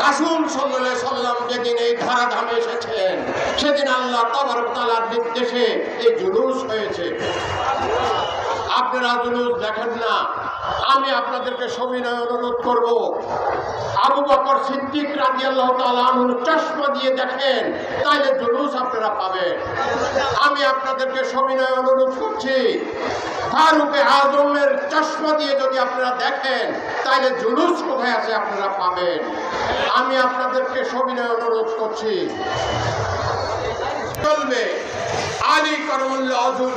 রাসূল সাল্লাল্লাহু আলাইহি সাল্লাম যেদিন এই ধরাধামে এসেছেন সেদিন আল্লাহ তাবারক তাআলার নির্দেশে এই জুলুস হয়েছে। আপনারা জুলুস দেখেন না। আমি আপনাদেরকে সবিনয় অনুরোধ করব, আবু বকর সিদ্দিক রাদিয়াল্লাহু তাআলা আনহু চশমা দিয়ে দেখেন, তাইলে জুলুস আপনারা পাবেন। আমি আপনাদেরকে সবিনয় অনুরোধ করছি, ফারুক আজমের চশমা দিয়ে যদি আপনারা দেখেন তাইলে জুলুস কোথায় আছে আপনারা পাবেন। আমি আপনাদেরকে সবিনয় অনুরোধ করছি, চলবে আলী করমুল্লাহ হুজুর।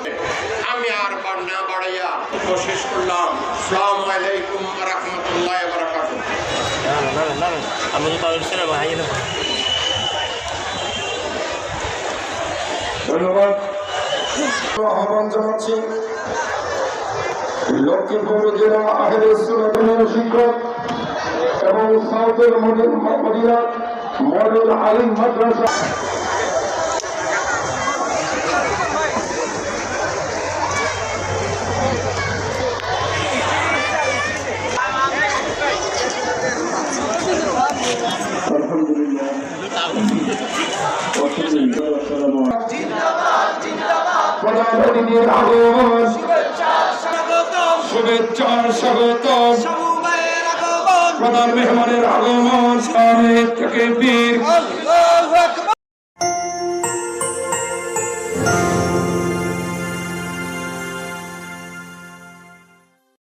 আমি আর না বাড়াইয়া শেষ করলাম। আসসালামু আলাইকুম ওয়া রাহমাতুল্লাহি ওয়া বারাকাতুহু। ধন্যবাদ। আহ্বান জানাচ্ছি লক্ষ্মীপুর জেলা আহলে সুন্নাতের শিক্ষক এবং সাউথের মদিনা মডেল আলিম মাদ্রাসা শুভেচ্ছা স্বাগত প্রধান মেহমানের আগমন থেকে বীর